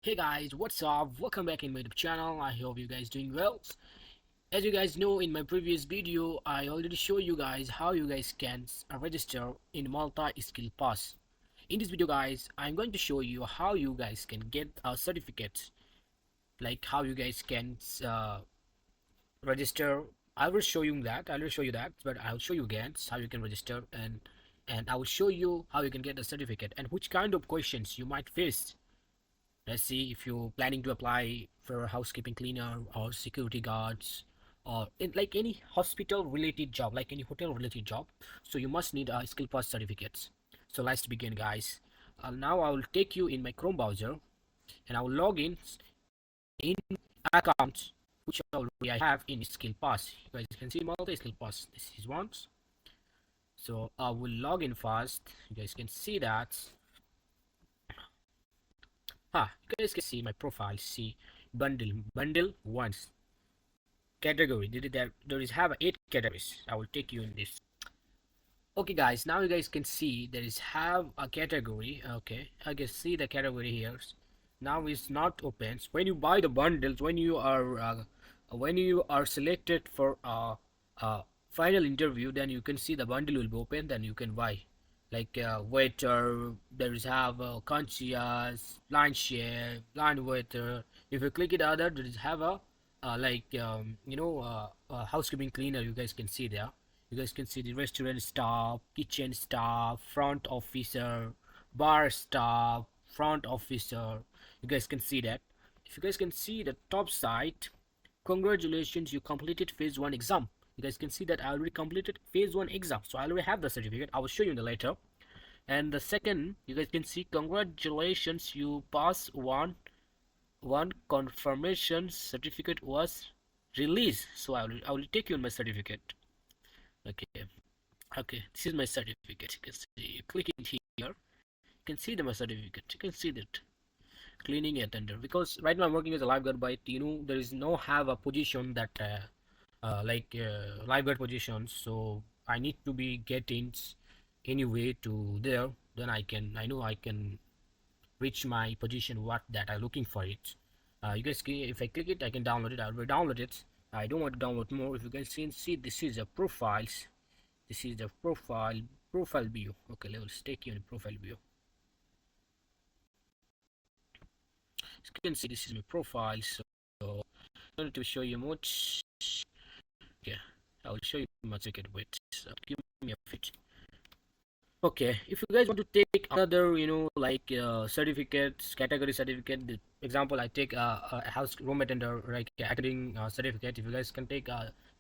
Hey guys, what's up? Welcome back in my YouTube channel. I hope you guys doing well. As you guys know, in my previous video, I already showed you guys how you guys can register in Malta Skillpass. In this video, guys, I'm going to show you how you guys can get a certificate, like how you guys can register. I will show you that. I will show you that, but I'll show you again how you can register and I will show you how you can get a certificate and which kind of questions you might face. Let's see if you're planning to apply for a housekeeping cleaner or security guards or in like any hospital related job, like any hotel related job. So you must need a skill pass certificates. So let's begin, guys. Now I will take you in my Chrome browser and I will log in account which already I have in skill pass. You guys can see Malta skill pass. This is once. So I will log in first. You guys can see that. You guys can see my profile. See bundle once category. There is have 8 categories. I will take you in this. Okay, guys. Now you guys can see there is have a category. Okay, I can see the category here. Now it's not open. When you buy the bundles, when you are selected for a final interview, then you can see the bundle will be open. Then you can buy like waiter. There is have concierge, blind chef, blind waiter. If you click it other, there is have a housekeeping cleaner. You guys can see there. You guys can see the restaurant staff, kitchen staff, front officer, bar staff, front officer. You guys can see that. If you guys can see the top side, congratulations, you completed phase 1 exam. You guys can see that I already completed phase 1 exam, so I already have the certificate. I will show you in the later. And the second, you guys can see congratulations, you passed one confirmation certificate was released. So I will take you on my certificate. Okay, this is my certificate. You can see, you click it here, you can see my certificate. You can see that cleaning attender, because right now I'm working as a lifeguard, but there is no have a position that lifeguard positions, so I need to be getting anyway to there. Then I know I can reach my position what that I'm looking for it. You guys can, if I click it, I can download it. I will download it. I don't want to download more. If you guys can see, this is the profiles. This is the profile view. Okay, let's take you in profile view. As you can see, this is my profile, so I don't need to show you much. Okay, I will show you my ticket. Wait, so give me a fit. Okay, if you guys want to take another, certificates, category certificate, the example, I take a house room attender, like accounting certificate. If you guys can take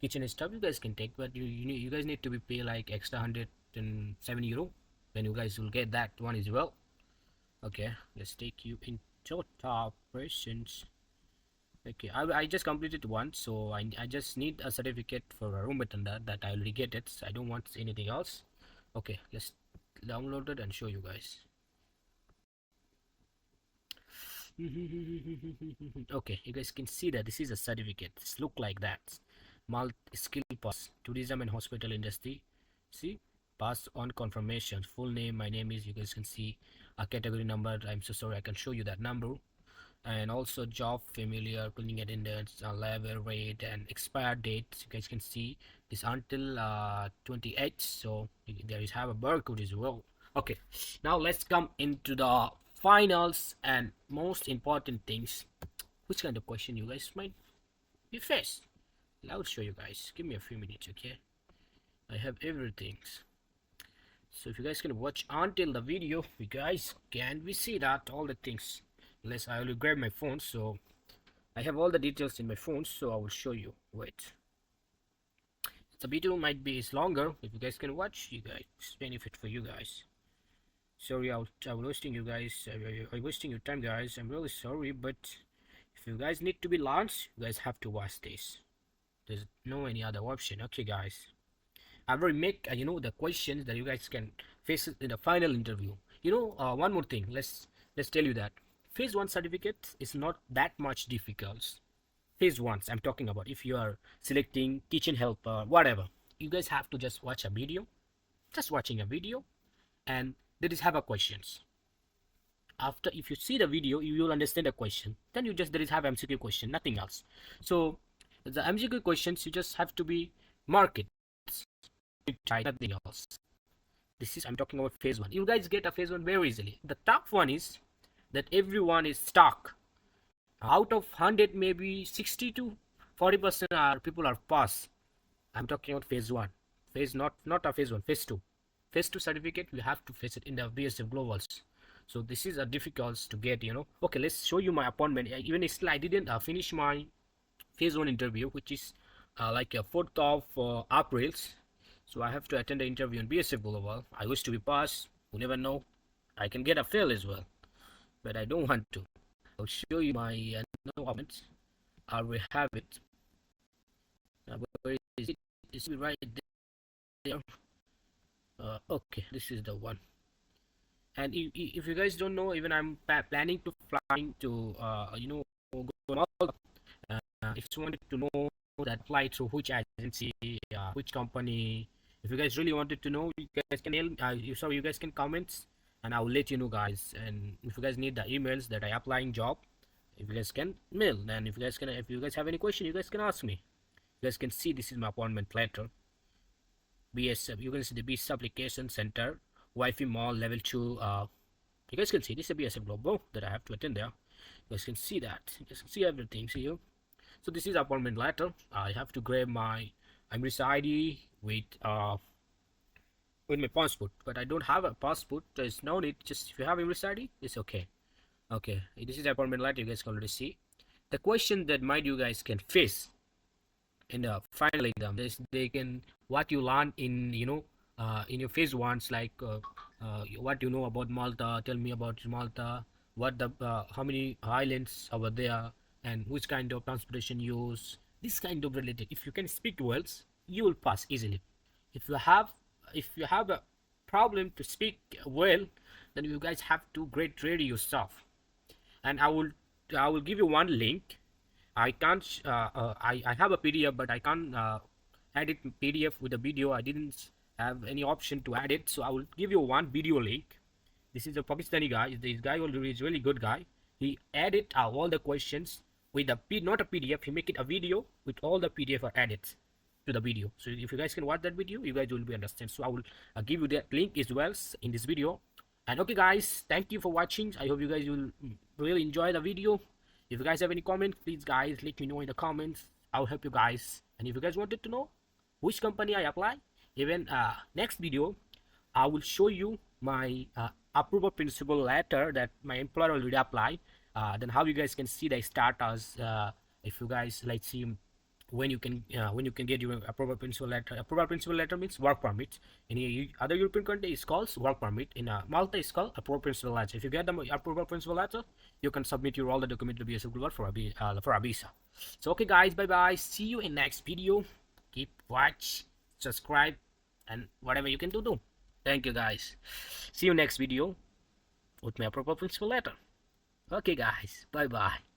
kitchen stuff, you guys can take, but you guys need to be pay like extra €107. Then you guys will get that one as well. Okay, let's take you into top operations. Okay, I just completed one, so I just need a certificate for a room attendant that I already get it. So I don't want anything else. Okay, let's download it and show you guys. Okay, you guys can see that this is a certificate. It's look like that. Malta Skillpass Tourism and Hospital Industry. See, pass on confirmation. Full name. My name is. You guys can see a category number. I'm so sorry. I can show you that number. And also job familiar, cleaning attendants, level rate and expired dates. You guys can see this until 28th, so there is have a barcode as well. Okay, now let's come into the finals and most important things. Which kind of question you guys might be faced? I'll show you guys. Give me a few minutes. Okay, I have everything, so if you guys can watch until the video, you guys can we see that all the things. Unless I will grab my phone, so I have all the details in my phone, so I will show you. Wait, the video might be is longer. If you guys can watch, you guys benefit for you guys. Sorry, I was wasting you guys. I'm wasting your time, guys. I'm really sorry, but if you guys need to be launched, you guys have to watch this. There's no any other option. Okay, guys. I will make the questions that you guys can face in the final interview. One more thing. Let's tell you that phase 1 certificate is not that much difficult. Phase 1 I'm talking about, if you are selecting kitchen helper, whatever, you guys have to just watch a video, just watching a video, and there is have a questions. after, if you see the video, you will understand the question. Then you just, there is have MCQ question, nothing else. So the MCQ questions, you just have to be mark it, nothing else. This is, I'm talking about phase 1. You guys get a phase 1 very easily. The tough one is that everyone is stuck. Out of 100, maybe 60 to 40% are people are pass. I'm talking about phase 1. Phase, not a phase 1, phase 2. Phase 2 certificate, we have to face it in the BSF Globals. So this is a difficult to get, you know. Okay, let's show you my appointment. Even still, I didn't finish my phase 1 interview, which is like a 4th of April. So I have to attend the interview in BSF Global. I wish to be passed. You never know. I can get a fail as well, but I don't want to. I'll show you my appointment. I will have it. Where is it? It's right there. Okay, this is the one. And if you guys don't know, even I'm planning to flying to go to Malta. If you wanted to know that fly through which agency, which company, if you guys really wanted to know, you guys can you guys can comment, and I will let you know, guys. And if you guys need the emails that I applying job, if you guys can mail. And if you guys have any question, you guys can ask me. You guys can see this is my appointment letter. BSF, you can see the BSF application center, Wi-Fi mall level 2. You guys can see this is a BSF Global that I have to attend there. You guys can see that. You guys can see everything. See you. So this is appointment letter. I have to grab my Emirates ID with my passport, but I don't have a passport. There's no need. Just if you have Emirates ID, it's okay. Okay, this is appointment letter. You guys can already see the question that might you guys can face in the final exam. They can what you learn in in your phase 1s, like what you know about Malta. Tell me about Malta. What the how many islands over there, and which kind of transportation use. This kind of related. If you can speak well, you will pass easily. If you have a problem to speak well, then you guys have to get ready yourself. And I will give you one link. I can't I have a PDF, but I can't edit PDF with a video. I didn't have any option to add it, so I will give you one video link. This is a Pakistani guy. This guy is really good guy. He added all the questions with not a PDF. He make it a video with all the PDF are added to the video. So if you guys can watch that video, you guys will be understand. So I will give you that link as well in this video. And okay, guys, thank you for watching. I hope you guys will really enjoy the video. If you guys have any comment, please guys let me know in the comments. I'll help you guys. And if you guys wanted to know which company I apply, even next video I will show you my approval principal letter that my employer already applied. Then how you guys can see the status. If you guys like see when you can get your approval principal letter. Approval principal letter means work permit. In other European country, it's called work permit. In Malta, it's called approval principal letter. If you get the approval principal letter, you can submit your all the document to BSF Global for a visa. So okay, guys, bye bye. See you in next video. Keep watch, subscribe, and whatever you can do. Thank you, guys. See you next video with my approval principal letter. Okay, guys, bye bye.